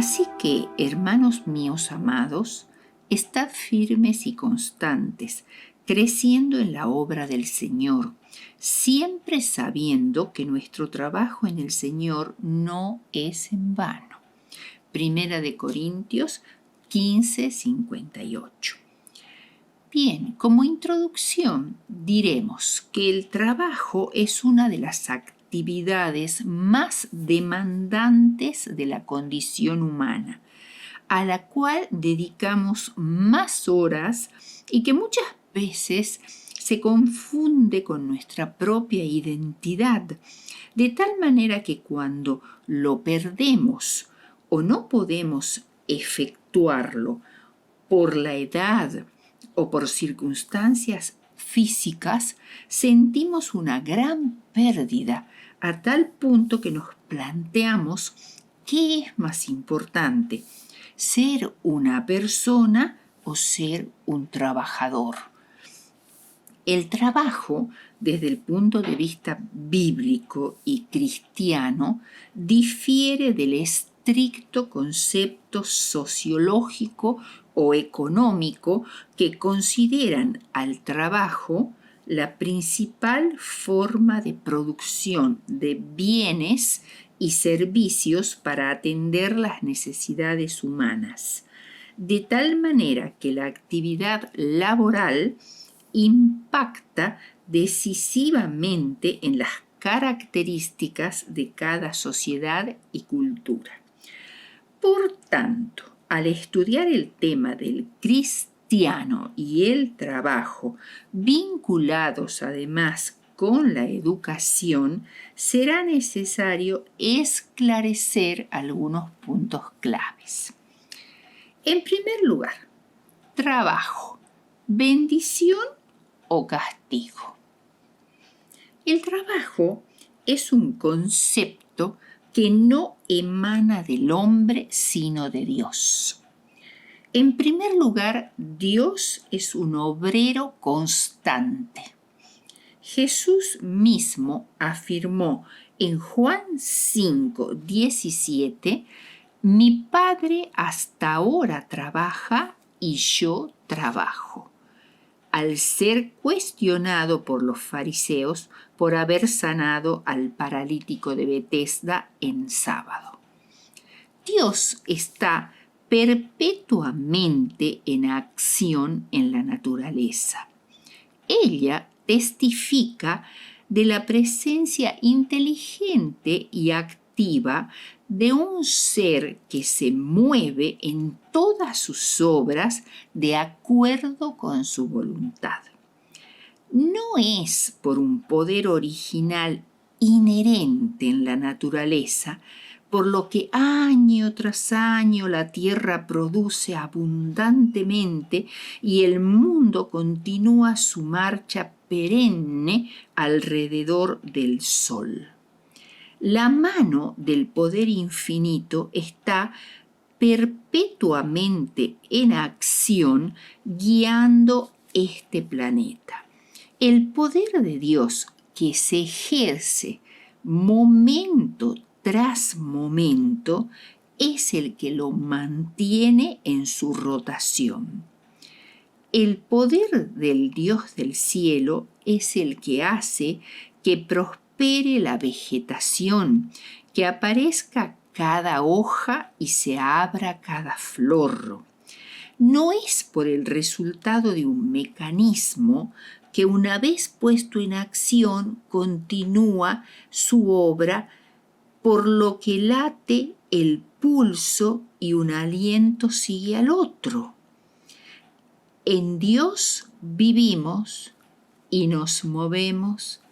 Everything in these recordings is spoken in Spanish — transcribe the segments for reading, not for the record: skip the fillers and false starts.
Así que, hermanos míos amados, estad firmes y constantes, creciendo en la obra del Señor, siempre sabiendo que nuestro trabajo en el Señor no es en vano. Primera de Corintios 15:58. Bien, como introducción diremos que el trabajo es una de las actividades más demandantes de la condición humana, a la cual dedicamos más horas y que muchas veces se confunde con nuestra propia identidad, de tal manera que cuando lo perdemos o no podemos efectuarlo por la edad o por circunstancias físicas, sentimos una gran pérdida a tal punto que nos planteamos qué es más importante, ser una persona o ser un trabajador. El trabajo, desde el punto de vista bíblico y cristiano, difiere del estricto concepto sociológico o económico que consideran al trabajo la principal forma de producción de bienes y servicios para atender las necesidades humanas, de tal manera que la actividad laboral impacta decisivamente en las características de cada sociedad y cultura. Por tanto, al estudiar el tema del cristiano y el trabajo, vinculados además con la educación, será necesario esclarecer algunos puntos claves. En primer lugar, trabajo, bendición o castigo. El trabajo es un concepto que no emana del hombre sino de Dios. En primer lugar, Dios es un obrero constante. Jesús mismo afirmó en Juan 5:17: mi Padre hasta ahora trabaja y yo trabajo, al ser cuestionado por los fariseos por haber sanado al paralítico de Betesda en sábado. Dios está perpetuamente en acción en la naturaleza. Ella testifica de la presencia inteligente y activa de un ser que se mueve en todas sus obras de acuerdo con su voluntad. No es por un poder original inherente en la naturaleza, por lo que año tras año la tierra produce abundantemente y el mundo continúa su marcha perenne alrededor del sol. La mano del poder infinito está perpetuamente en acción guiando este planeta. El poder de Dios que se ejerce momento tras momento es el que lo mantiene en su rotación. El poder del Dios del cielo es el que hace que prospere la vegetación, que aparezca cada hoja y se abra cada flor. No es por el resultado de un mecanismo que una vez puesto en acción continúa su obra, por lo que late el pulso y un aliento sigue al otro. En Dios vivimos y nos movemos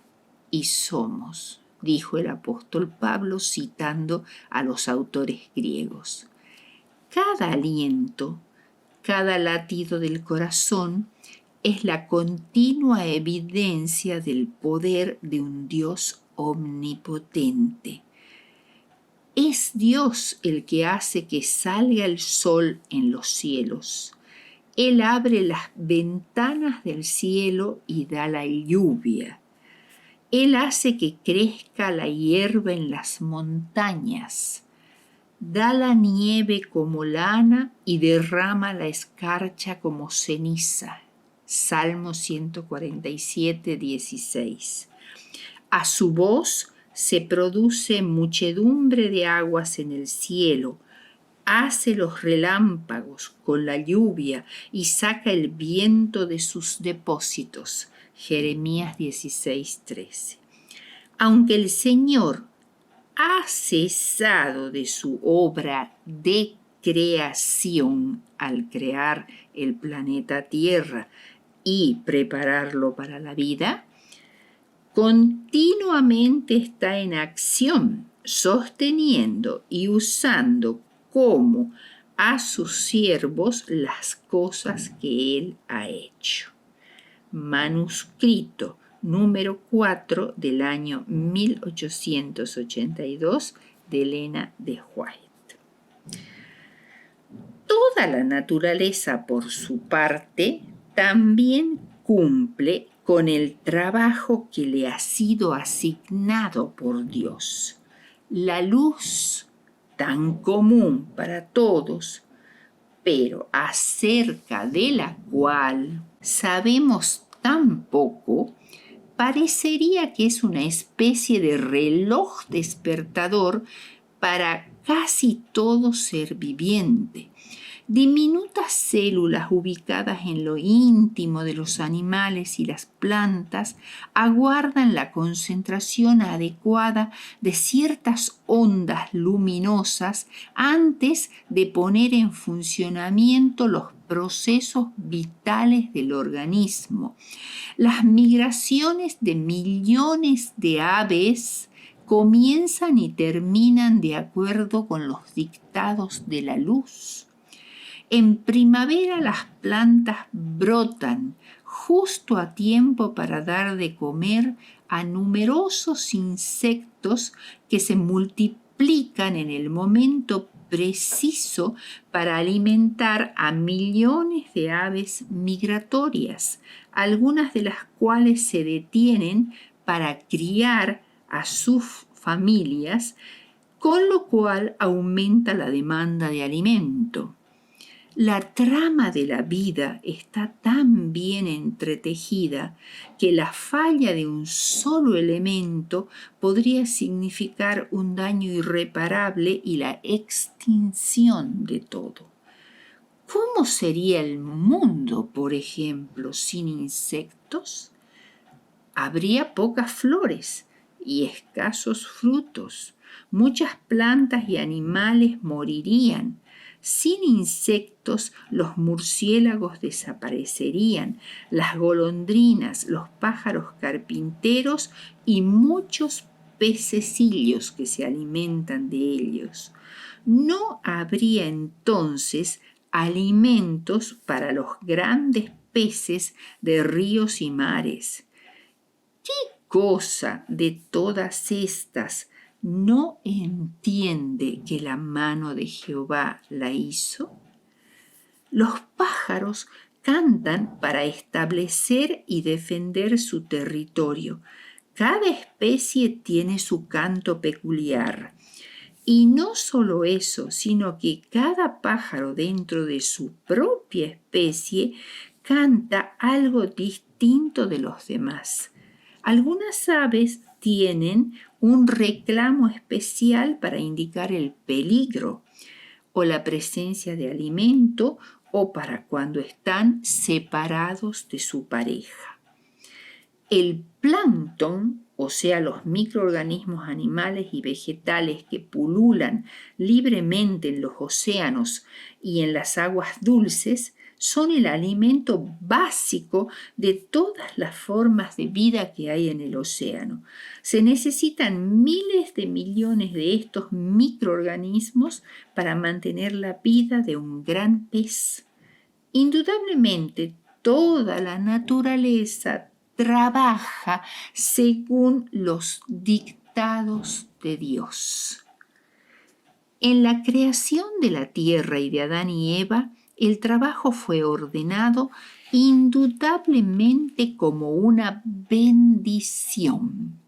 y somos, dijo el apóstol Pablo citando a los autores griegos. Cada aliento, cada latido del corazón es la continua evidencia del poder de un Dios omnipotente. Es Dios el que hace que salga el sol en los cielos. Él abre las ventanas del cielo y da la lluvia. Él hace que crezca la hierba en las montañas. da la nieve como lana y derrama la escarcha como ceniza. Salmo 147, 16. A su voz se produce muchedumbre de aguas en el cielo, hace los relámpagos con la lluvia y saca el viento de sus depósitos. Jeremías 16, 13. Aunque el Señor ha cesado de su obra de creación al crear el planeta Tierra y prepararlo para la vida, continuamente está en acción, sosteniendo y usando como a sus siervos las cosas que Él ha hecho. Manuscrito número 4 del año 1882 de Elena de White. Toda la naturaleza, por su parte, también cumple con el trabajo que le ha sido asignado por Dios. La luz, tan común para todos, pero acerca de la cual sabemos tan poco, parecería que es una especie de reloj despertador para casi todo ser viviente. Diminutas células ubicadas en lo íntimo de los animales y las plantas aguardan la concentración adecuada de ciertas ondas luminosas antes de poner en funcionamiento los procesos vitales del organismo. Las migraciones de millones de aves comienzan y terminan de acuerdo con los dictados de la luz. En primavera las plantas brotan justo a tiempo para dar de comer a numerosos insectos que se multiplican en el momento preciso para alimentar a millones de aves migratorias, algunas de las cuales se detienen para criar a sus familias, con lo cual aumenta la demanda de alimento. La trama de la vida está tan bien entretejida que la falla de un solo elemento podría significar un daño irreparable y la extinción de todo. ¿Cómo sería el mundo, por ejemplo, sin insectos? Habría pocas flores y escasos frutos. Muchas plantas y animales morirían. Sin insectos, los murciélagos desaparecerían, las golondrinas, los pájaros carpinteros y muchos pececillos que se alimentan de ellos. No habría entonces alimentos para los grandes peces de ríos y mares. ¿Qué cosa de todas estas no entiende que la mano de Jehová la hizo? Los pájaros cantan para establecer y defender su territorio. Cada especie tiene su canto peculiar. Y no solo eso, sino que cada pájaro dentro de su propia especie canta algo distinto de los demás. Algunas aves tienen un reclamo especial para indicar el peligro o la presencia de alimento o para cuando están separados de su pareja. El plancton, o sea, los microorganismos animales y vegetales que pululan libremente en los océanos y en las aguas dulces, son el alimento básico de todas las formas de vida que hay en el océano. Se necesitan miles de millones de estos microorganismos para mantener la vida de un gran pez. Indudablemente, toda la naturaleza trabaja según los dictados de Dios. En la creación de la tierra y de Adán y Eva, el trabajo fue ordenado indudablemente como una bendición.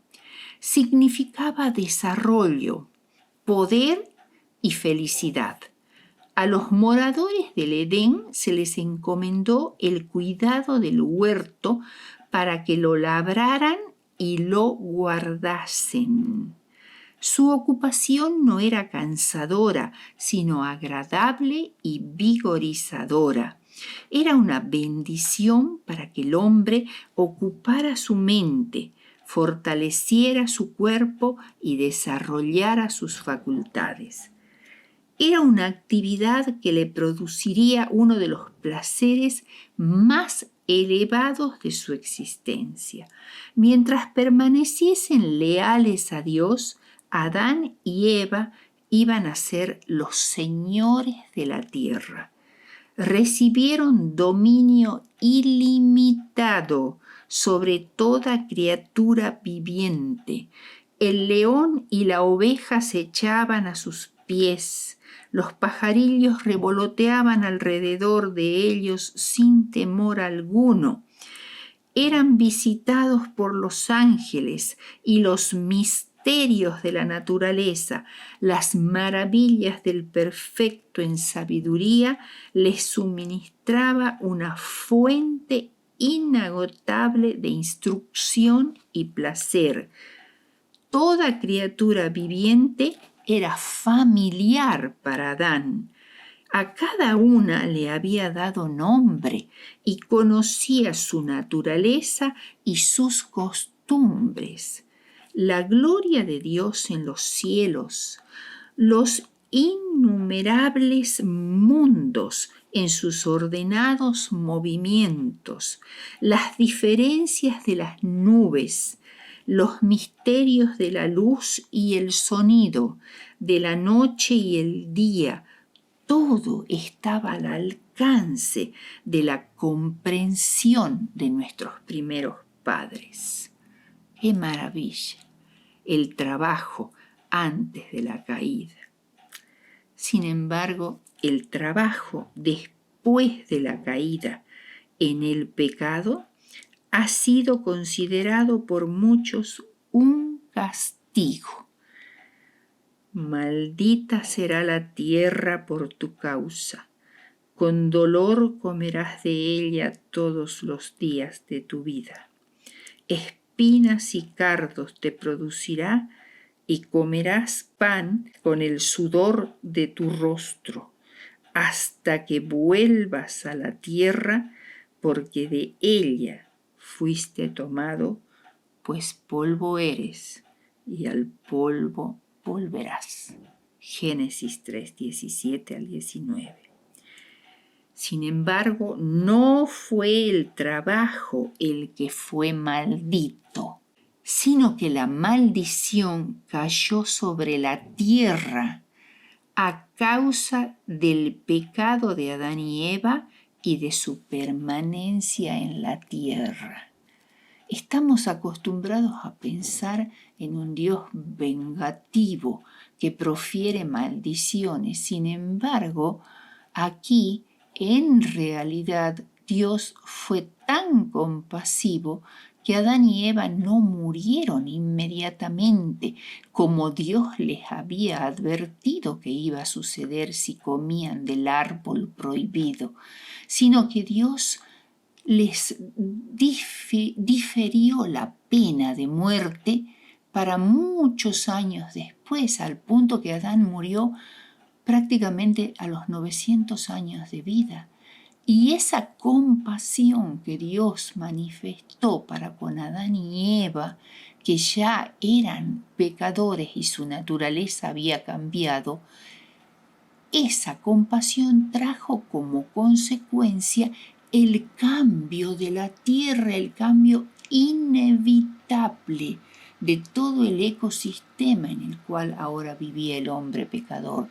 Significaba desarrollo, poder y felicidad. A los moradores del Edén se les encomendó el cuidado del huerto para que lo labraran y lo guardasen. Su ocupación no era cansadora, sino agradable y vigorizadora. Era una bendición para que el hombre ocupara su mente, fortaleciera su cuerpo y desarrollara sus facultades. Era una actividad que le produciría uno de los placeres más elevados de su existencia. Mientras permaneciesen leales a Dios, Adán y Eva iban a ser los señores de la tierra. Recibieron dominio ilimitado sobre toda criatura viviente. El león y la oveja se echaban a sus pies. Los pajarillos revoloteaban alrededor de ellos sin temor alguno. Eran visitados por los ángeles y los misterios de la naturaleza, las maravillas del perfecto en sabiduría, les suministraba una fuente inagotable de instrucción y placer. Toda criatura viviente era familiar para Adán. A cada una le había dado nombre y conocía su naturaleza y sus costumbres. La gloria de Dios en los cielos, los innumerables mundos en sus ordenados movimientos, las diferencias de las nubes, los misterios de la luz y el sonido, de la noche y el día, todo estaba al alcance de la comprensión de nuestros primeros padres. ¡Qué maravilla! El trabajo antes de la caída. Sin embargo, el trabajo después de la caída en el pecado ha sido considerado por muchos un castigo. Maldita será la tierra por tu causa. Con dolor comerás de ella todos los días de tu vida. Espinas y cardos te producirá y comerás pan con el sudor de tu rostro, hasta que vuelvas a la tierra, porque de ella fuiste tomado, pues polvo eres y al polvo volverás. Génesis 3, 17 al 19. Sin embargo, no fue el trabajo el que fue maldito, sino que la maldición cayó sobre la tierra a causa del pecado de Adán y Eva y de su permanencia en la tierra. Estamos acostumbrados a pensar en un Dios vengativo que profiere maldiciones. Sin embargo, aquí, en realidad, Dios fue tan compasivo que Adán y Eva no murieron inmediatamente, como Dios les había advertido que iba a suceder si comían del árbol prohibido, sino que Dios les diferió la pena de muerte para muchos años después, al punto que Adán murió prácticamente a los 900 años de vida. Y esa compasión que Dios manifestó para con Adán y Eva, que ya eran pecadores y su naturaleza había cambiado, esa compasión trajo como consecuencia el cambio de la tierra, el cambio inevitable de todo el ecosistema en el cual ahora vivía el hombre pecador.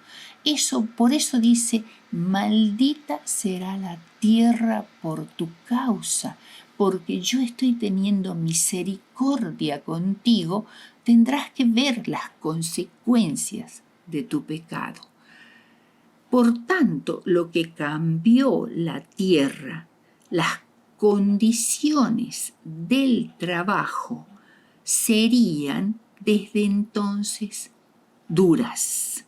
Por eso dice, maldita será la tierra por tu causa, porque yo estoy teniendo misericordia contigo, tendrás que ver las consecuencias de tu pecado. Por tanto, lo que cambió la tierra, las condiciones del trabajo, serían desde entonces duras.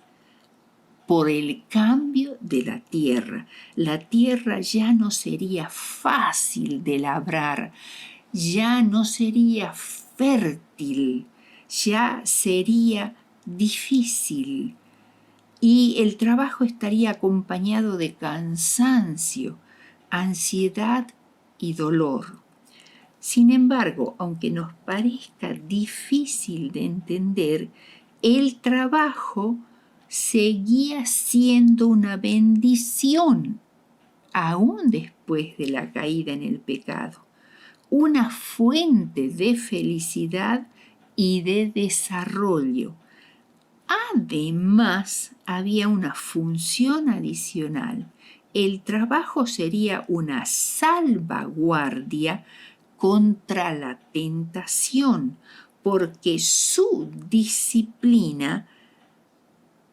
por el cambio de la tierra. La tierra ya no sería fácil de labrar, ya no sería fértil, ya sería difícil. Y el trabajo estaría acompañado de cansancio, ansiedad y dolor. Sin embargo, aunque nos parezca difícil de entender, el trabajo seguía siendo una bendición, aún después de la caída en el pecado, una fuente de felicidad y de desarrollo. Además, había una función adicional. El trabajo sería una salvaguardia contra la tentación, porque su disciplina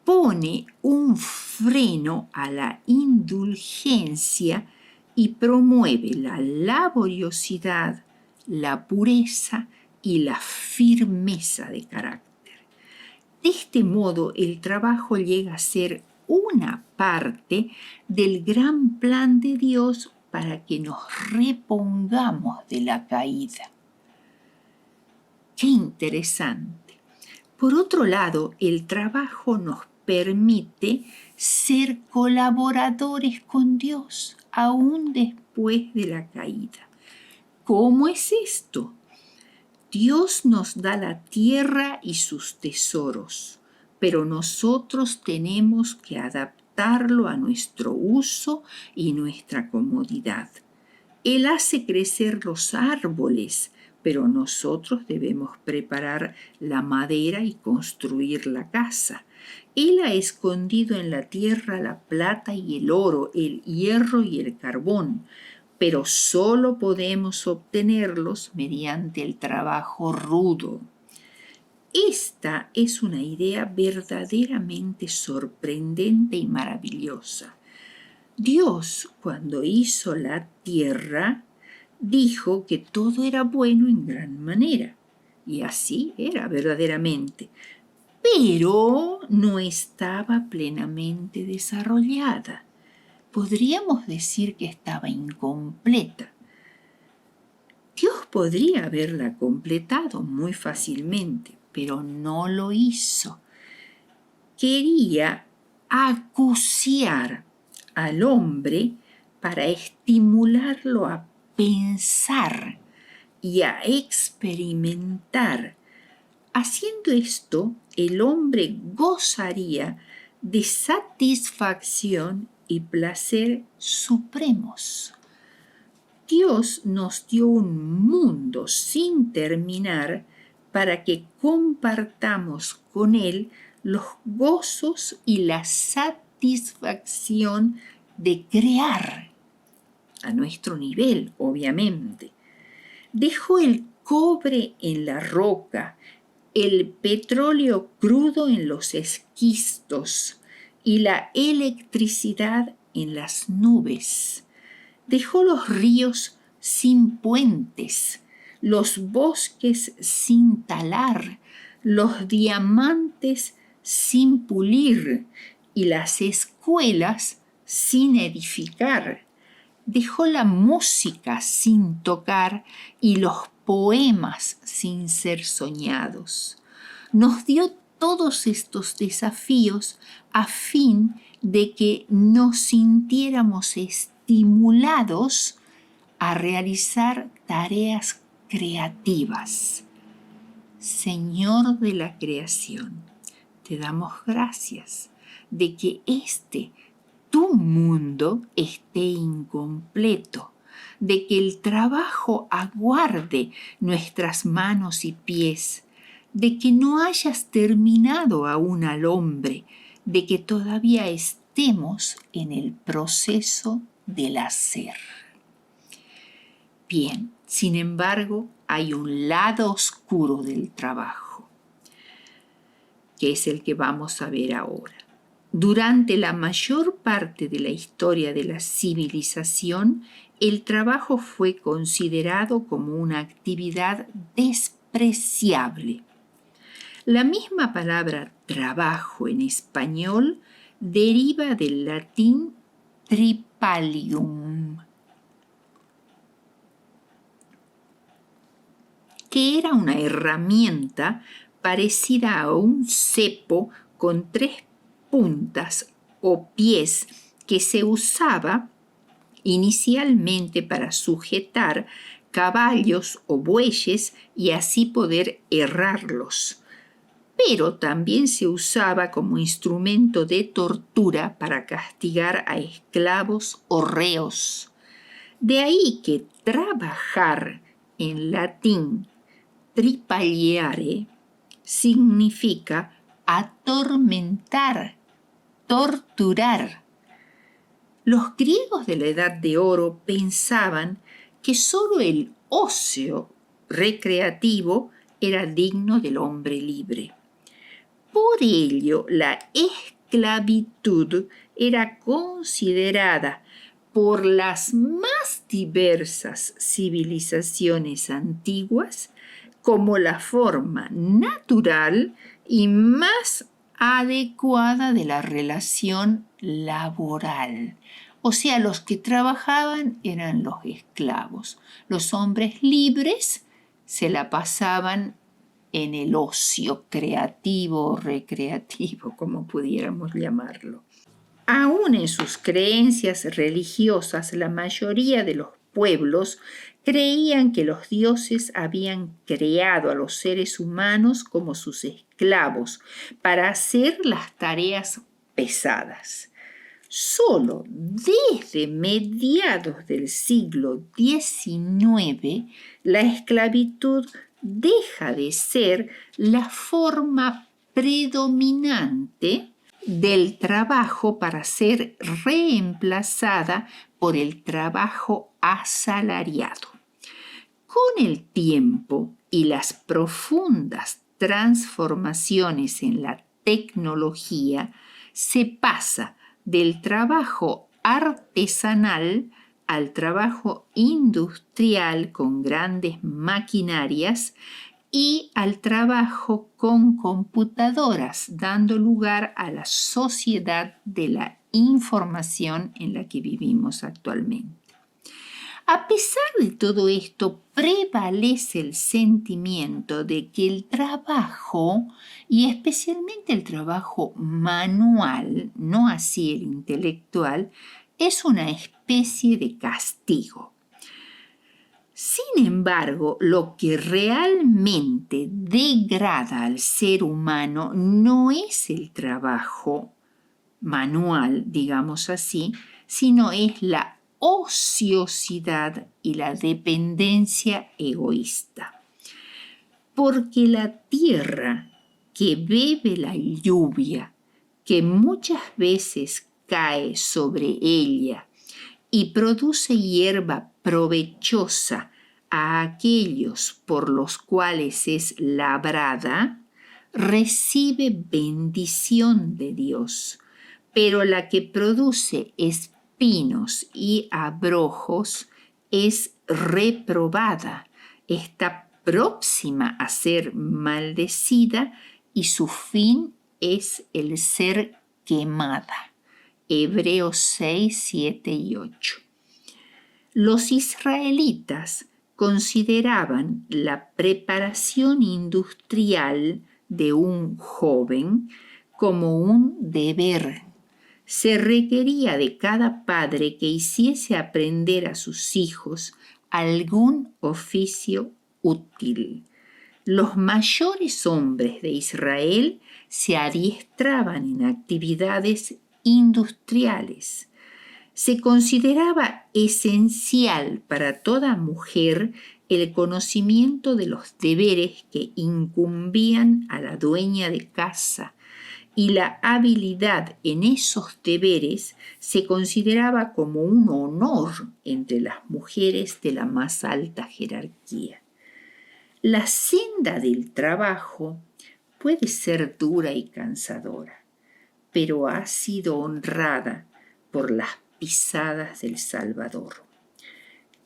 pone un freno a la indulgencia y promueve la laboriosidad, la pureza y la firmeza de carácter. De este modo, el trabajo llega a ser una parte del gran plan de Dios para que nos repongamos de la caída. ¡Qué interesante! Por otro lado, el trabajo nos permite ser colaboradores con Dios, aún después de la caída. ¿Cómo es esto? Dios nos da la tierra y sus tesoros, pero nosotros tenemos que adaptarlo a nuestro uso y nuestra comodidad. Él hace crecer los árboles, pero nosotros debemos preparar la madera y construir la casa. Él ha escondido en la tierra la plata y el oro, el hierro y el carbón, pero solo podemos obtenerlos mediante el trabajo rudo. Esta es una idea verdaderamente sorprendente y maravillosa. Dios, cuando hizo la tierra, dijo que todo era bueno en gran manera, y así era verdaderamente, pero no estaba plenamente desarrollada. Podríamos decir que estaba incompleta. Dios podría haberla completado muy fácilmente, pero no lo hizo. Quería acuciar al hombre para estimularlo a pensar y a experimentar. Haciendo esto, el hombre gozaría de satisfacción y placer supremos. Dios nos dio un mundo sin terminar para que compartamos con Él los gozos y la satisfacción de crear, a nuestro nivel, obviamente. Dejó el cobre en la roca, el petróleo crudo en los esquistos y la electricidad en las nubes. Dejó los ríos sin puentes, los bosques sin talar, los diamantes sin pulir y las escuelas sin edificar. Dejó la música sin tocar y los poemas sin ser soñados. Nos dio todos estos desafíos a fin de que nos sintiéramos estimulados a realizar tareas creativas. Señor de la creación, te damos gracias de que tu mundo esté incompleto, de que el trabajo aguarde nuestras manos y pies, de que no hayas terminado aún al hombre, de que todavía estemos en el proceso del hacer. Bien, sin embargo, hay un lado oscuro del trabajo, que es el que vamos a ver ahora. Durante la mayor parte de la historia de la civilización, el trabajo fue considerado como una actividad despreciable. La misma palabra trabajo en español deriva del latín tripalium, que era una herramienta parecida a un cepo con 3 puntas o pies que se usaba inicialmente para sujetar caballos o bueyes y así poder herrarlos, pero también se usaba como instrumento de tortura para castigar a esclavos o reos. De ahí que trabajar en latín tripaliare significa atormentar, torturar. Los griegos de la Edad de Oro pensaban que solo el ocio recreativo era digno del hombre libre. Por ello, la esclavitud era considerada por las más diversas civilizaciones antiguas como la forma natural y más adecuada de la relación laboral. O sea, los que trabajaban eran los esclavos. Los hombres libres se la pasaban en el ocio creativo o recreativo, como pudiéramos llamarlo. Aún en sus creencias religiosas, la mayoría de los pueblos creían que los dioses habían creado a los seres humanos como sus esclavos para hacer las tareas pesadas. Solo desde mediados del siglo XIX, la esclavitud deja de ser la forma predominante del trabajo para ser reemplazada por el trabajo asalariado. Con el tiempo y las profundas transformaciones en la tecnología, se pasa del trabajo artesanal al trabajo industrial con grandes maquinarias y al trabajo con computadoras, dando lugar a la sociedad de la información en la que vivimos actualmente. A pesar de todo esto, prevalece el sentimiento de que el trabajo, y especialmente el trabajo manual, no así el intelectual, es una especie de castigo. Sin embargo, lo que realmente degrada al ser humano no es el trabajo manual, digamos así, sino es la ociosidad y la dependencia egoísta. Porque la tierra que bebe la lluvia, que muchas veces cae sobre ella y produce hierba provechosa a aquellos por los cuales es labrada, recibe bendición de Dios, pero la que produce espinos y abrojos es reprobada, está próxima a ser maldecida y su fin es el ser quemada. Hebreos 6, 7 y 8. Los israelitas consideraban la preparación industrial de un joven como un deber. Se requería de cada padre que hiciese aprender a sus hijos algún oficio útil. Los mayores hombres de Israel se adiestraban en actividades industriales. Se consideraba esencial para toda mujer el conocimiento de los deberes que incumbían a la dueña de casa, y la habilidad en esos deberes se consideraba como un honor entre las mujeres de la más alta jerarquía. La senda del trabajo puede ser dura y cansadora, pero ha sido honrada por las pisadas del Salvador.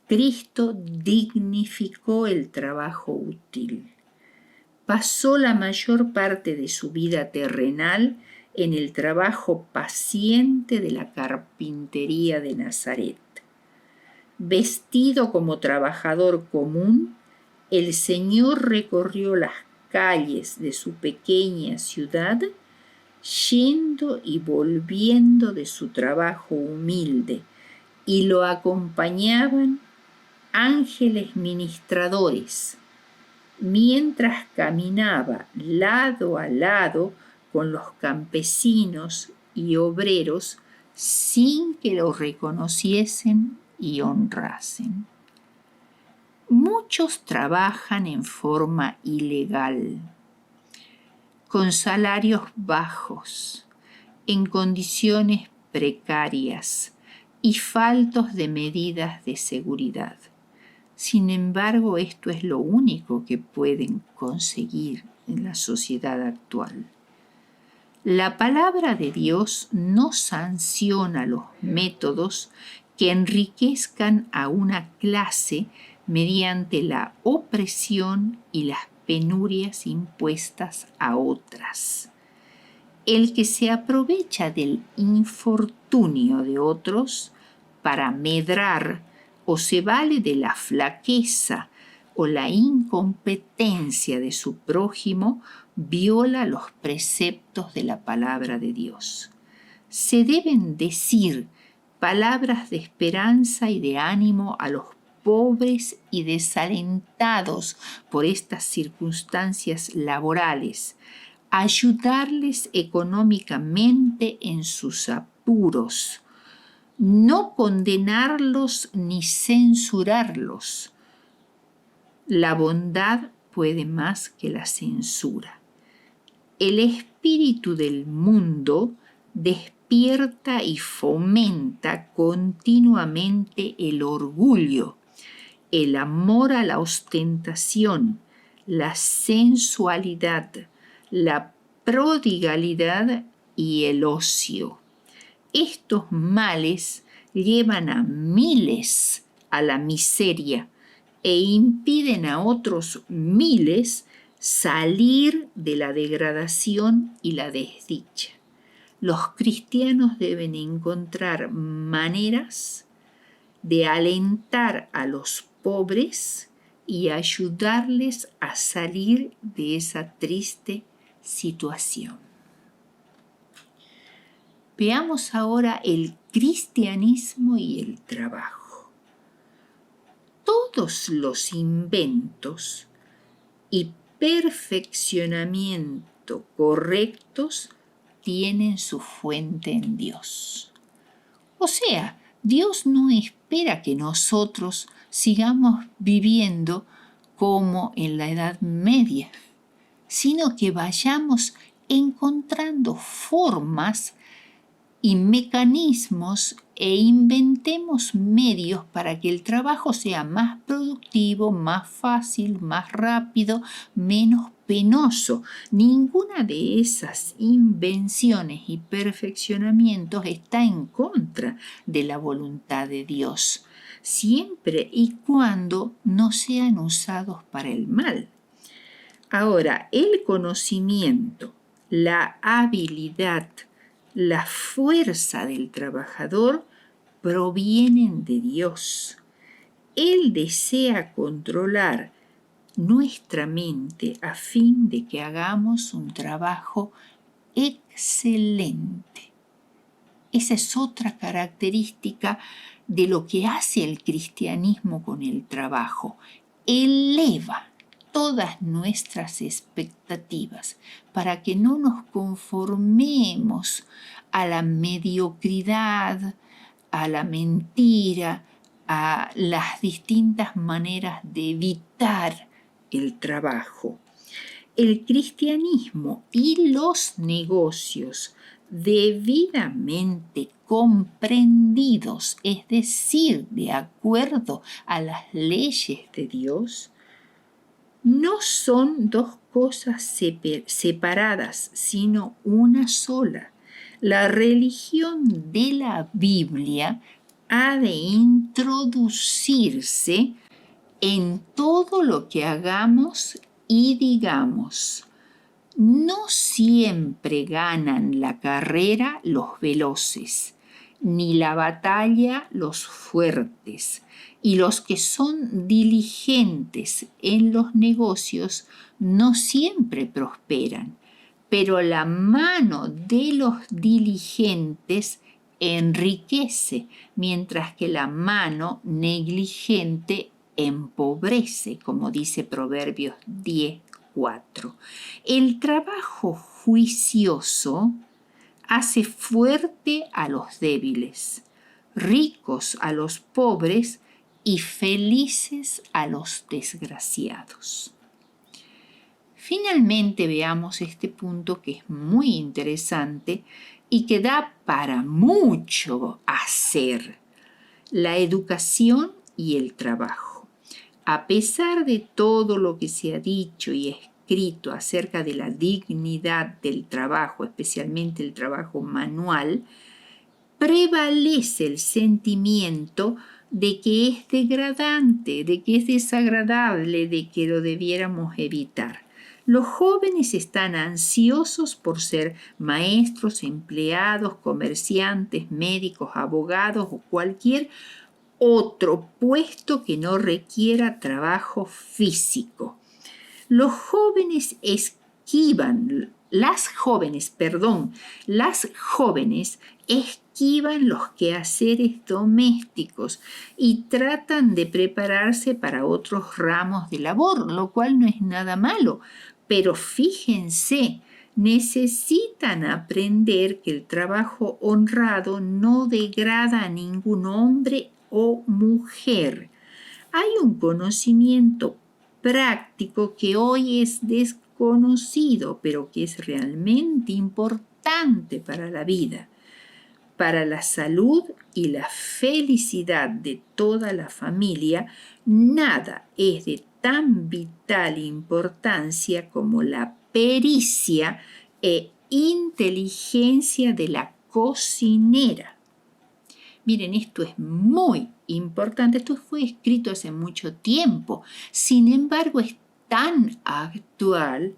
Cristo dignificó el trabajo útil. Pasó la mayor parte de su vida terrenal en el trabajo paciente de la carpintería de Nazaret. Vestido como trabajador común, el Señor recorrió las calles de su pequeña ciudad, yendo y volviendo de su trabajo humilde, y lo acompañaban ángeles ministradores, mientras caminaba lado a lado con los campesinos y obreros sin que lo reconociesen y honrasen. Muchos trabajan en forma ilegal, con salarios bajos, en condiciones precarias y faltos de medidas de seguridad. Sin embargo, esto es lo único que pueden conseguir en la sociedad actual. La palabra de Dios no sanciona los métodos que enriquezcan a una clase mediante la opresión y las penurias impuestas a otras. El que se aprovecha del infortunio de otros para medrar o se vale de la flaqueza o la incompetencia de su prójimo, viola los preceptos de la palabra de Dios. Se deben decir palabras de esperanza y de ánimo a los pobres y desalentados por estas circunstancias laborales, ayudarles económicamente en sus apuros, no condenarlos ni censurarlos. La bondad puede más que la censura. El espíritu del mundo despierta y fomenta continuamente el orgullo, el amor a la ostentación, la sensualidad, la prodigalidad y el ocio. Estos males llevan a miles a la miseria e impiden a otros miles salir de la degradación y la desdicha. Los cristianos deben encontrar maneras de alentar a los pobres y ayudarles a salir de esa triste situación. Veamos ahora el cristianismo y el trabajo. Todos los inventos y perfeccionamiento correctos tienen su fuente en Dios. O sea, Dios no espera que nosotros sigamos viviendo como en la Edad Media, sino que vayamos encontrando formas y mecanismos e inventemos medios para que el trabajo sea más productivo, más fácil, más rápido, menos penoso. Ninguna de esas invenciones y perfeccionamientos está en contra de la voluntad de Dios, siempre y cuando no sean usados para el mal. Ahora, el conocimiento, la habilidad, la fuerza del trabajador provienen de Dios. Él desea controlar nuestra mente a fin de que hagamos un trabajo excelente. Esa es otra característica de lo que hace el cristianismo con el trabajo. Eleva todas nuestras expectativas para que no nos conformemos a la mediocridad, a la mentira, a las distintas maneras de evitar el trabajo. El cristianismo y los negocios debidamente comprendidos, es decir, de acuerdo a las leyes de Dios, no son dos cosas separadas, sino una sola. La religión de la Biblia ha de introducirse en todo lo que hagamos y digamos. No siempre ganan la carrera los veloces, ni la batalla los fuertes, y los que son diligentes en los negocios no siempre prosperan, pero la mano de los diligentes enriquece, mientras que la mano negligente empobrece, como dice Proverbios 10:4. El trabajo juicioso hace fuerte a los débiles, ricos a los pobres y felices a los desgraciados. Finalmente veamos este punto que es muy interesante y que da para mucho hacer: la educación y el trabajo. A pesar de todo lo que se ha dicho y escrito acerca de la dignidad del trabajo, especialmente el trabajo manual, prevalece el sentimiento de que es degradante, de que es desagradable, de que lo debiéramos evitar. Los jóvenes están ansiosos por ser maestros, empleados, comerciantes, médicos, abogados o cualquier otro puesto que no requiera trabajo físico. Las jóvenes esquivan los quehaceres domésticos y tratan de prepararse para otros ramos de labor, lo cual no es nada malo. Pero fíjense, necesitan aprender que el trabajo honrado no degrada a ningún hombre o mujer. Hay un conocimiento práctico que hoy es desconocido, pero que es realmente importante para la vida, para la salud y la felicidad de toda la familia. Nada es de tan vital importancia como la pericia e inteligencia de la cocinera. Miren, esto es muy importante, esto fue escrito hace mucho tiempo, sin embargo es tan actual.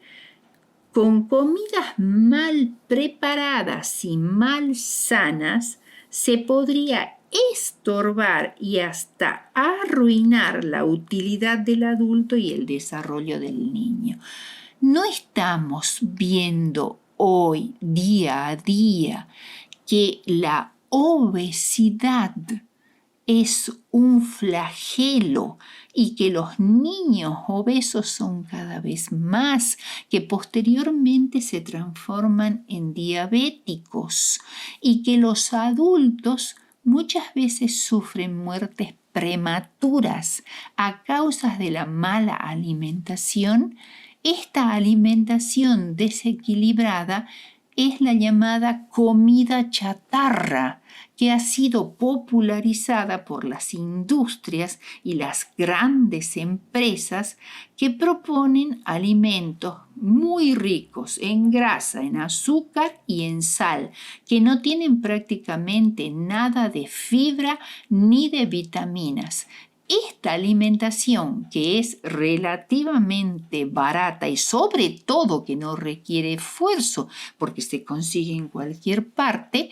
Con comidas mal preparadas y mal sanas se podría estorbar y hasta arruinar la utilidad del adulto y el desarrollo del niño. No estamos viendo hoy, día a día, que la obesidad es un flagelo y que los niños obesos son cada vez más, que posteriormente se transforman en diabéticos y que los adultos muchas veces sufren muertes prematuras a causa de la mala alimentación. Esta alimentación desequilibrada es la llamada comida chatarra, que ha sido popularizada por las industrias y las grandes empresas que proponen alimentos muy ricos en grasa, en azúcar y en sal, que no tienen prácticamente nada de fibra ni de vitaminas. Esta alimentación, que es relativamente barata y sobre todo que no requiere esfuerzo porque se consigue en cualquier parte,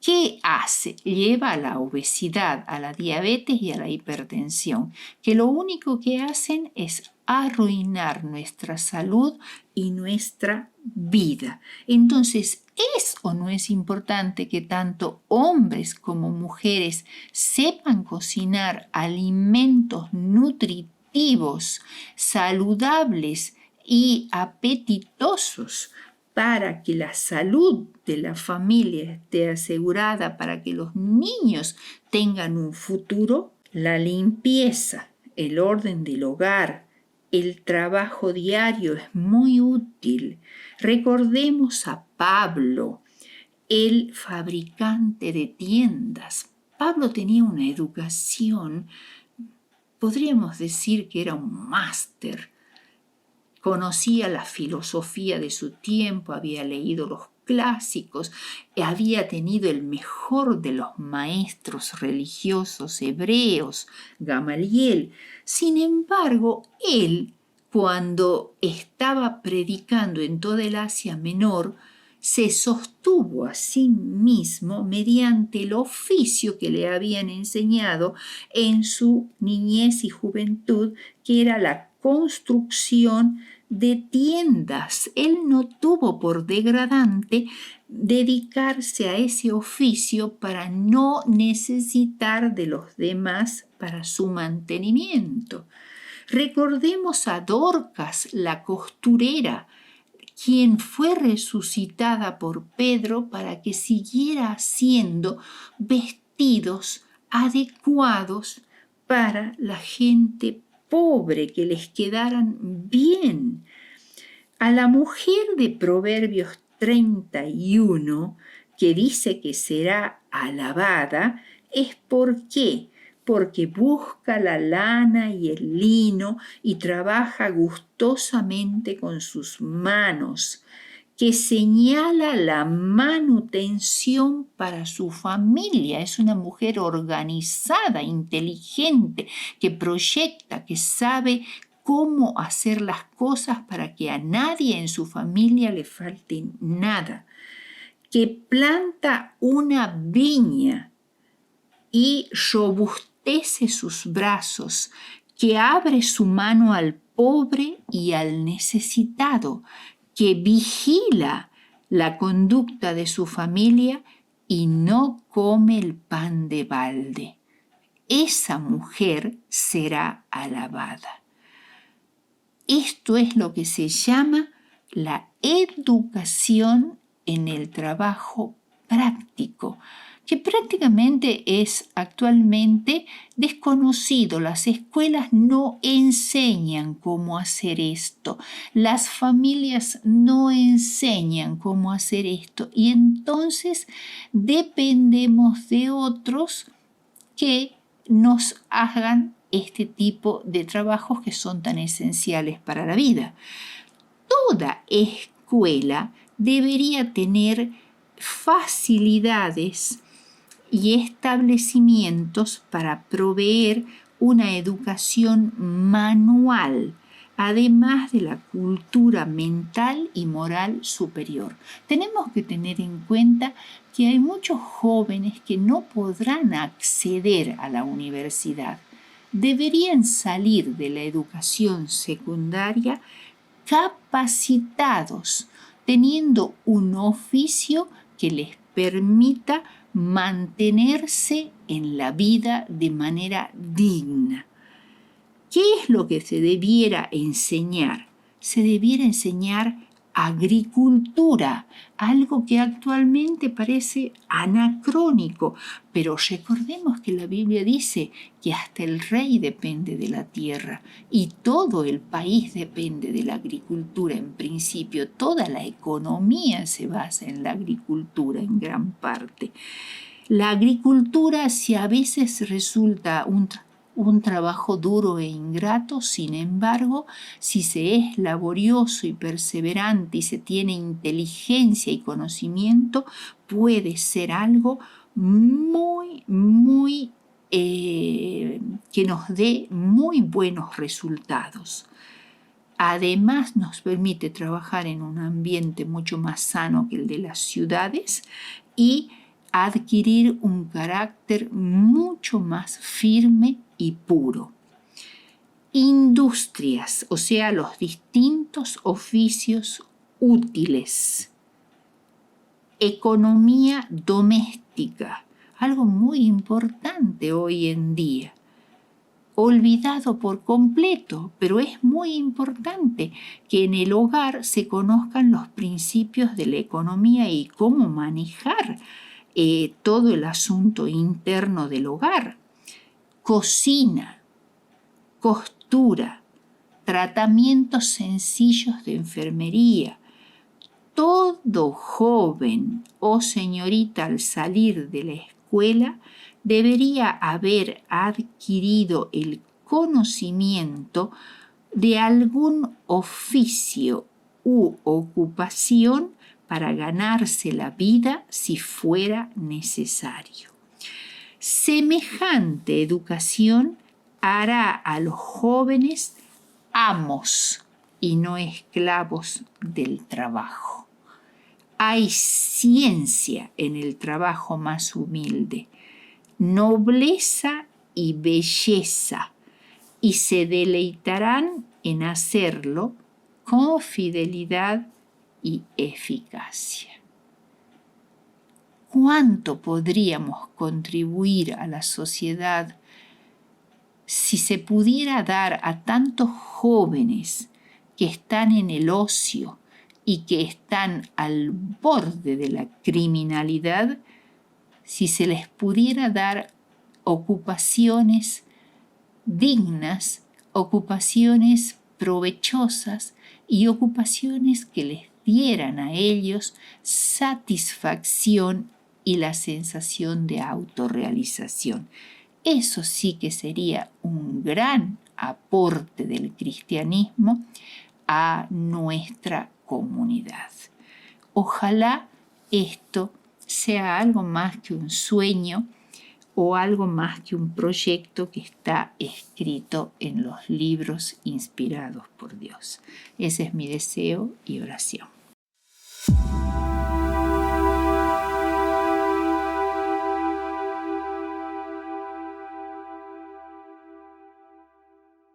¿qué hace? Lleva a la obesidad, a la diabetes y a la hipertensión, que lo único que hacen es arruinar nuestra salud y nuestra vida. Entonces, ¿es o no es importante que tanto hombres como mujeres sepan cocinar alimentos nutritivos, saludables y apetitosos, para que la salud de la familia esté asegurada, para que los niños tengan un futuro? La limpieza, el orden del hogar, el trabajo diario es muy útil. Recordemos a Pablo, el fabricante de tiendas. Pablo tenía una educación, podríamos decir que era un máster. Conocía la filosofía de su tiempo, había leído los clásicos, había tenido el mejor de los maestros religiosos hebreos, Gamaliel. Sin embargo, él cuando estaba predicando en toda el Asia Menor, se sostuvo a sí mismo mediante el oficio que le habían enseñado en su niñez y juventud, que era la construcción de tiendas. Él no tuvo por degradante dedicarse a ese oficio para no necesitar de los demás para su mantenimiento. Recordemos a Dorcas, la costurera, quien fue resucitada por Pedro para que siguiera haciendo vestidos adecuados para la gente pobre, que les quedaran bien. A la mujer de Proverbios 31, que dice que será alabada, es porque busca la lana y el lino y trabaja gustosamente con sus manos, que señala la manutención para su familia. Es una mujer organizada, inteligente, que proyecta, que sabe cómo hacer las cosas para que a nadie en su familia le falte nada, que planta una viña y robustece sus brazos, que abre su mano al pobre y al necesitado, que vigila la conducta de su familia y no come el pan de balde. Esa mujer será alabada. Esto es lo que se llama la educación en el trabajo práctico, que prácticamente es actualmente desconocido. Las escuelas no enseñan cómo hacer esto, las familias no enseñan cómo hacer esto, y entonces dependemos de otros que nos hagan este tipo de trabajos que son tan esenciales para la vida. Toda escuela debería tener facilidades y establecimientos para proveer una educación manual, además de la cultura mental y moral superior. Tenemos que tener en cuenta que hay muchos jóvenes que no podrán acceder a la universidad. Deberían salir de la educación secundaria capacitados, teniendo un oficio que les permita mantenerse en la vida de manera digna. ¿Qué es lo que se debiera enseñar? Se debiera enseñar agricultura, algo que actualmente parece anacrónico, pero recordemos que la Biblia dice que hasta el rey depende de la tierra y todo el país depende de la agricultura. En principio, toda la economía se basa en la agricultura en gran parte. La agricultura, si a veces resulta un trabajo duro e ingrato, sin embargo, si se es laborioso y perseverante y se tiene inteligencia y conocimiento, puede ser algo muy que nos dé muy buenos resultados. Además, nos permite trabajar en un ambiente mucho más sano que el de las ciudades y adquirir un carácter mucho más firme y puro. Industrias, o sea, los distintos oficios útiles. Economía doméstica, algo muy importante hoy en día. Olvidado por completo, pero es muy importante que en el hogar se conozcan los principios de la economía y cómo manejar todo el asunto interno del hogar. Cocina, costura, tratamientos sencillos de enfermería. Todo joven o señorita al salir de la escuela debería haber adquirido el conocimiento de algún oficio u ocupación para ganarse la vida si fuera necesario. Semejante educación hará a los jóvenes amos y no esclavos del trabajo. Hay ciencia en el trabajo más humilde, nobleza y belleza, y se deleitarán en hacerlo con fidelidad y eficacia. ¿Cuánto podríamos contribuir a la sociedad si se pudiera dar a tantos jóvenes que están en el ocio y que están al borde de la criminalidad, si se les pudiera dar ocupaciones dignas, ocupaciones provechosas y ocupaciones que les dieran a ellos satisfacción y la sensación de autorrealización? Eso sí que sería un gran aporte del cristianismo a nuestra comunidad. Ojalá esto sea algo más que un sueño o algo más que un proyecto que está escrito en los libros inspirados por Dios. Ese es mi deseo y oración.